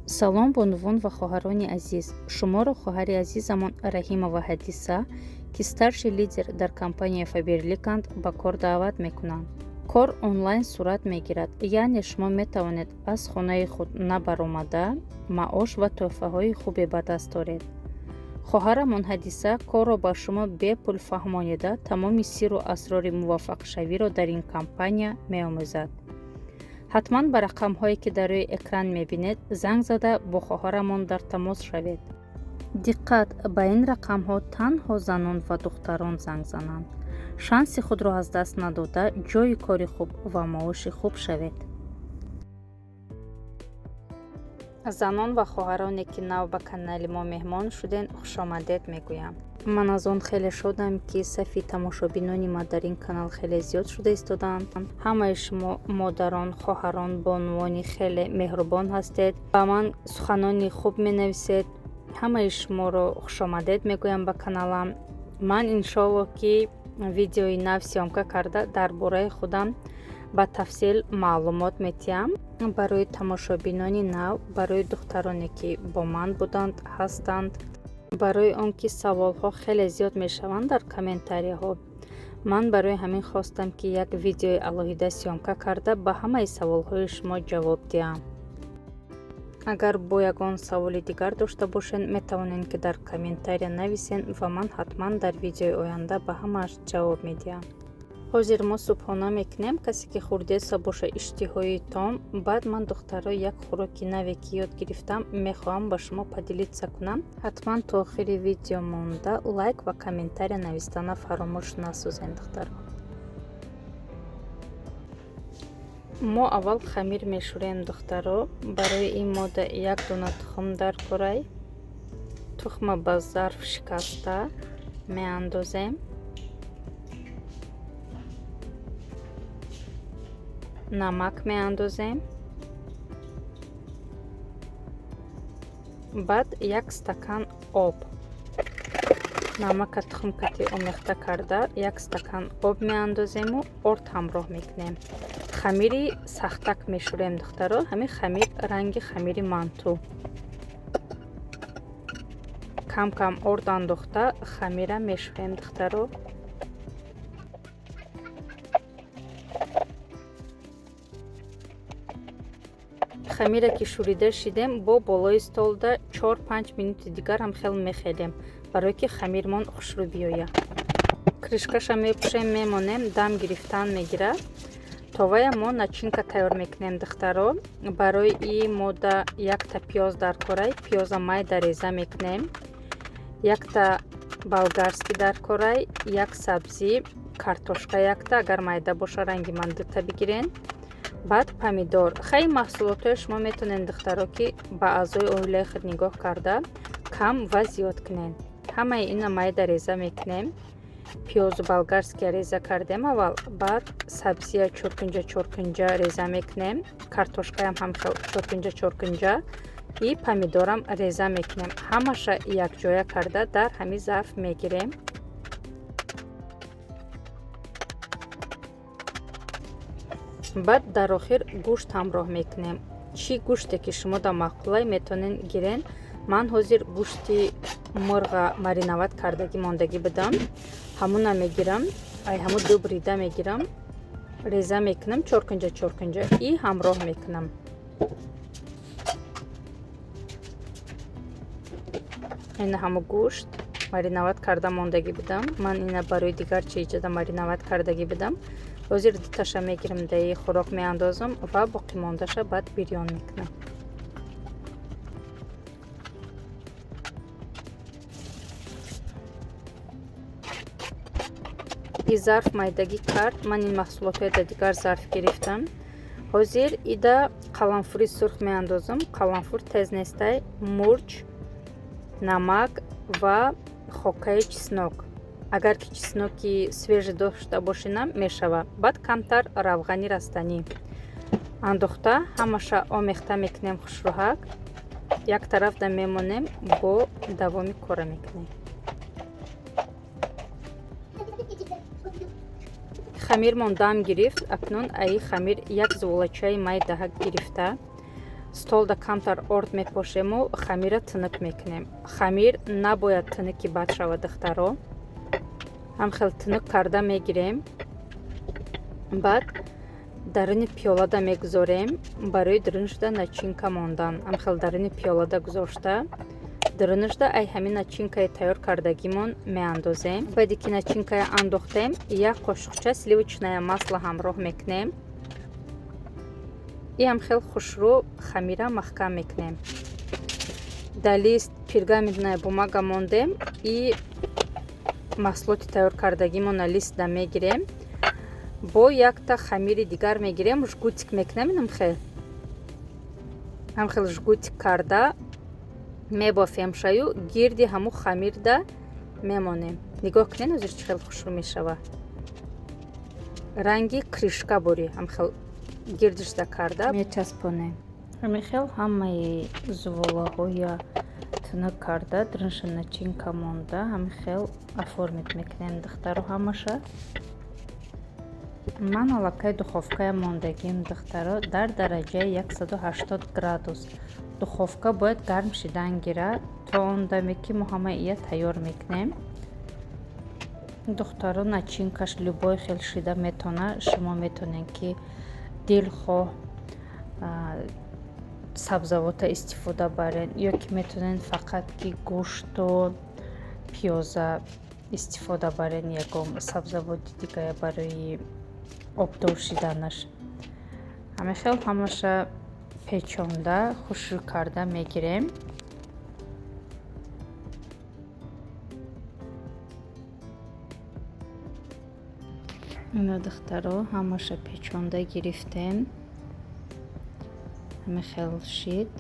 салом бонувон ва хоҳарони азиз, шуморо хоҳари азизамон Раҳимова Ҳадиса, ки старший лидер дар компания Faberlic-анд, ба кор даъват мекунанд. кор онлайн сурат мегирад, яъне шумо метавонед аз хонаи худ набаромада маош ва тӯҳфаҳои хубе ба даст оред. хоҳарамон Ҳадиса корро ба шумо бепул фаҳмонида тамоми сирру асрори муваффақшавиро дар ин компания меомӯзад. ҳатман ба рақамҳое ки дар рӯи экран мебинед занг зада бо хоҳарамон дар тамос шавед. диққат, ба ин рақамҳо танҳо занон ва духтарон занг зананд. шанси худро аз даст надода ҷои кори хуб ва маоши хуб шавед. занон ва хоҳароне ки нав ба канали мо меҳмон шуден, хушомадед мегӯям. ман аз он хеле шодам ки сафи тамошобинони ма дар ин канал хеле зиёд шуда истодаанд. ҳамаи шумо модарон, хоҳарон, бонувони хеле меҳрубон ҳастед, ба ман суханони хуб менависед. ҳамаи шуморо хушомадед мегӯям ба каналам. ман иншоалло ки видеои нав сиёмка карда дар бораи худам ба тафсил маълумот метиҳам. барои тамошобинони нав, барои духтароне ки бо ман буданд, ҳастанд, барои он ки саволҳо хеле зиёд мешаванд дар комментарияҳо, ман барои ҳамин хостам ки як видеои алоҳида сиёмка карда ба ҳамаи саволҳои шумо ҷавоб диҳам. агар бо ягон саволи дигар дошта бошед, метавонед ки дар комментария нависен ва ман ҳатман дар видеои оянда ба ҳамааш ҷавоб медиҳам. ҳозир мо субҳона мекунем, касе ки хурдеса боша иштиҳои том. баъд ман духтаро як хӯроки наве ки ёд гирифтам мехоҳам ба шумо падилитса кунам. ҳатман то охири видео монда лайк ва комментария навистана фаромӯш насозем духтаро. мо аввал хамир мешӯрем духтаро. барои ин мода як дона тухм дар корай, тухма ба зарф шикаста меандозем. намак меандозем. баъд як стакан об, намака тухмкати омехта карда як стакан об меандозему орд ҳамроҳ мекунем. хамири сахтак мешӯрем духтаро. ҳамин хамир ранги хамири манту. кам кам орд андохта хамира мешӯрем духтаро. хамира ки шӯрида шидем, бо болои столда 4-5 минути дигарам хел мехелем, барое ки хамирмон хушрӯ биёяд. кришкаша мепӯшем, мемонем, дам гирифтан мегирад. товая мо начинка тайёр мекунем духтаро. барои ин мода якта пиёз дар корай, пиёза майда реза мекунем, якта болгарский дар корай, як сабзи, картошка якта, агар майда боша ранги мандилта бигирен. баъд помидор. хеле маҳсулотҳои шумо метавонед духтаро ки ба аъзои оилаи худ нигоҳ карда кам ва зиёд кунед. ҳамаи ина майда реза мекунем. пиёзу болгарския реза кардем аввал, баъд сабзия чоркунҷа реза мекунем, картошкаям ҳам чоркунҷа и помидорам реза мекунем. ҳамаша якҷоя карда дар ҳамин зарф мегирем. баъд дар охир гӯшт ҳамроҳ мекунем. чӣ гӯште ки шумо дар мақулай метавонед гирен. ман ҳозир гӯшти мурға мариноват кардагӣ мондагӣ будам, ҳамуна мегирам, ҳамун ду брида мегирам, реза мекунам чоркунҷа и ҳамроҳ мекунам. ина ҳамун гӯшт мариноват карда мондагӣ будам. ман ина барои дигар чиҷада мариноват кардагӣ будам. ҳозир дуташа мегирам, даи хӯрок меандозам ва боқӣ мондаша баъд бирён мекунам. ин зарф майдагӣ кард. ман ин маҳсулотҳои да дигар зарф гирифтам. ҳозир ида қаламфури сурх меандозам. қаламфур тез нестай, мурч, намак ва хокаи чеснок. агар ки чесноки свежа дошта бошинам мешавад. баъд камтар равғани растанӣ андохта ҳамаша омехта мекунем хушрӯҳак. як тараф да мемонем, бо давоми кора мекунем. хамирмон дам гирифт. акнун аи хамир як зуволачаи май даҳак гирифта столда камтар орд мепошему хамира тынық мекунем. Хамир набояд тынықи бад шавад духтаро. ҳам хел тынық карда мегирем. баъд даруни пиёлада мегузорем барои дурунашуда начинка мондан. ҳам хел даруни пиёлада гузошта дурунашуда ай ҳамин начинкаи тайёр кардагимон меандозем. баъди ки начинкая андохтем, як қошуқча сливочное масло ҳамроҳ мекунем. и ҳам хел хушрӯ хамира маҳкам мекунем. дар лист пергаментная бумага мондем и маҳсулоти тайёр кардагимона листда мегирем. бо якта хамири дигар мегирем, жгутик мекунем. ҳам хел жгутик карда мебофем шаю гирди ҳамун хамирда мемонем. нигоҳ кунед ҳозир чӣ хел хушрӯ мешава. ранги кришка бори ҳам хел гирдишда карда мечаспонем. ҳамин хел ҳамаи зуволаҳоя тынық карда дурунша начинка монда ҳамин хел оформит мекунем духтаро ҳамаша. ман аллакай духовкая мондагим духтаро дар дараҷаи 180 градус. духовка бояд гарм шидан гирад. то он даме ки мо ҳамаи ия тайёр мекунем. духтаро начинкаш любой хел шида метона. шумо метонед ки дилхоҳ сабзавота истифода барен ё ки метонен фақат ки гӯшту пиёза истифода барен ягон сабзавоти дигая барои обдор шиданаш. ҳамин хел ҳамаша печонда хушрӯ карда мегирем. ина духтаро ҳамаша печонда гирифтем. ҳамин хел шид.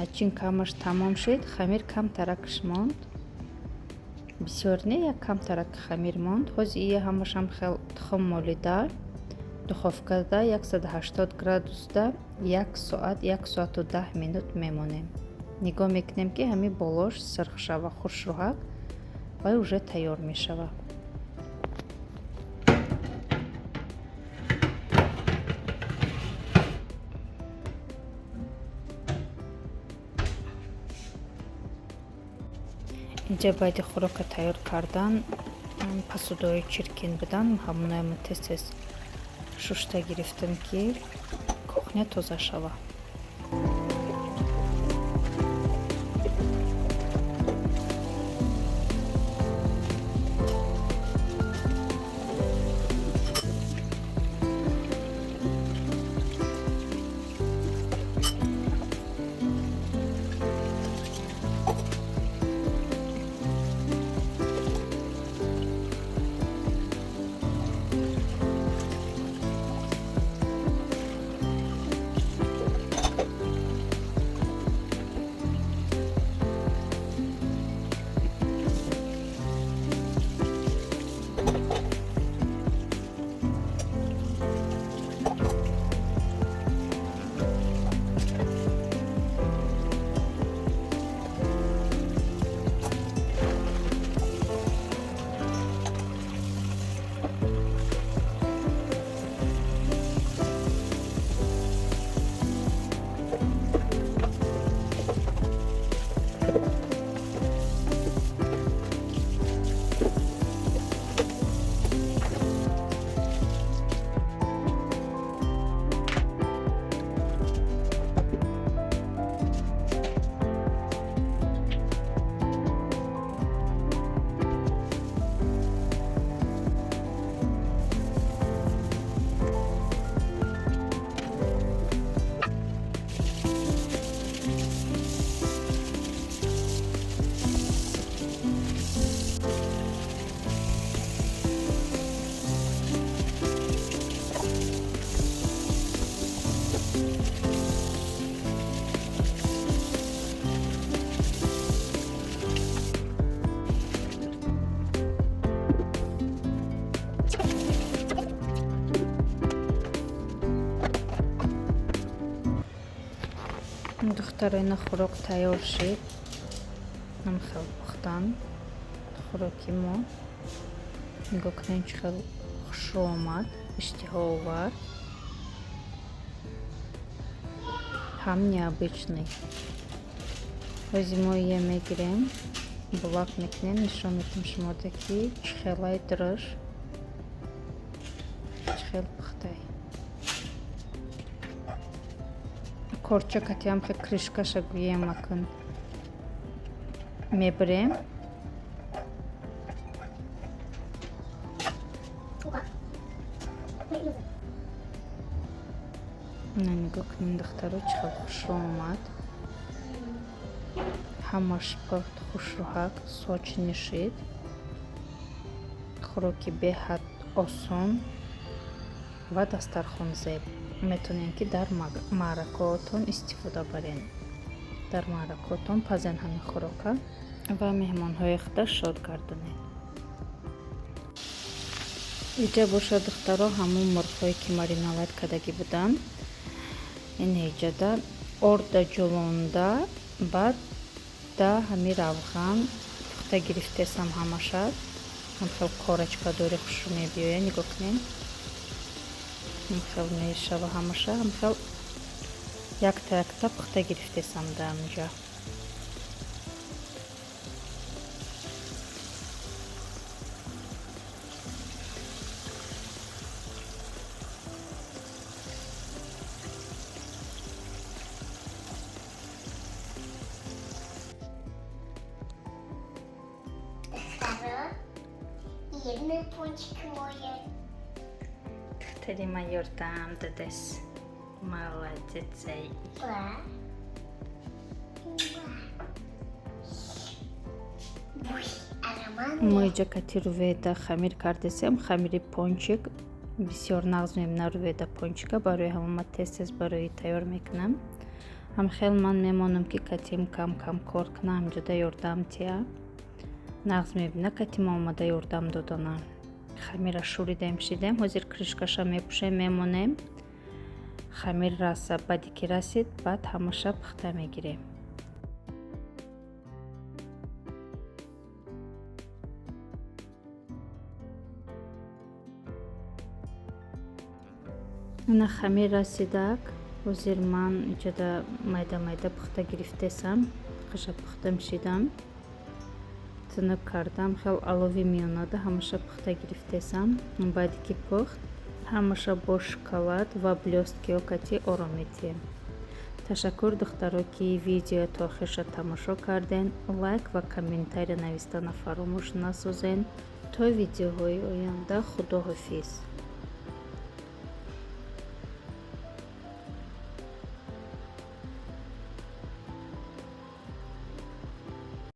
начинка ҳамаш тамом шид. хамир камтаракш монд. бисёр не, як камтарак хамир монд. ҳозир ия ҳамаш ҳам хел тухм молида духовкада 180 градусда 1 соат 1 соату 10 минут мемонем. нигоҳ мекунем ки ҳамин болош сирх шава, хушрӯҳак ва уже тайёр мешава. инҷа баъди хӯрока тайёр кардан посудаҳои чиркин будан ҳамонаямон тез шушта гирифтем ки кухня тоза шава. духтароина хӯрок тайёр шид. ҳам хел пухтан хӯроки мо. нигоҳ кунем чӣ хел хушрӯ омад, иштиҳоовар. هم необычный. Возьму мегирем, булак мекнем, нишон метим шумодаки, чхелай дрыш, чхел пхтай. Корча катям хе крышка шагуем акын. Мебрем. Нанигок ниндахтару чхел хушумат. Хамаш пахт хушруhak соч нишид. Хруки бехат осон. ва дастархонзеб. Метонен ки дар маъракаотон истифода барен. дар маъракаотон пазен ҳамин хӯрока ва меҳмонҳои худа шод гардонед. иҷа боша духтаро ҳамун мурғҳое ки мариновад кардаги буданд ин ҳеҷада орда ҷӯлонда баъд да ҳами равған пухта гирифтесам ҳамаша ҳам хел корачкадори хушу мебиёяд нигоҳ кунед ҳам хел мешава ҳамаша ҳам хел якта пухта гирифтесам да ҳаминҷа Jedne pončky moje. Tedy ma Jordám dades. Молодец. Мы иҷа кати руведа хамир кардесем. Хамири пончик бисёр нағз мемна руведа пончика барои ҳамама тез барои тайёр мекунам. ҳам хел ман мемонам ки катим кам кор кунам ҳамҷода ёрдам тия. нағз мебина катим омада ёрдам додона. Хамира шуридем шидем. ҳозир кришкаша мепӯшем мемонем. Хамир раса баъди ки расид баъд ҳамаша пухта мегирем. ина хамир расидак. ҳозир ман иҷода майда пухта гирифтесам. қаша пухта мешидам. тунук кардам хел алови меонада ҳамаша пухта гирифтесам. баъди ки пухт ҳамаша бо шоколад ва блёсткиҳо кати ором метиҳем. ташаккур духтаро ки видео то охирша тамошо карден. лайк ва комментария навистана фаромӯш насозен. то видеоҳои оянда худоҳофиз.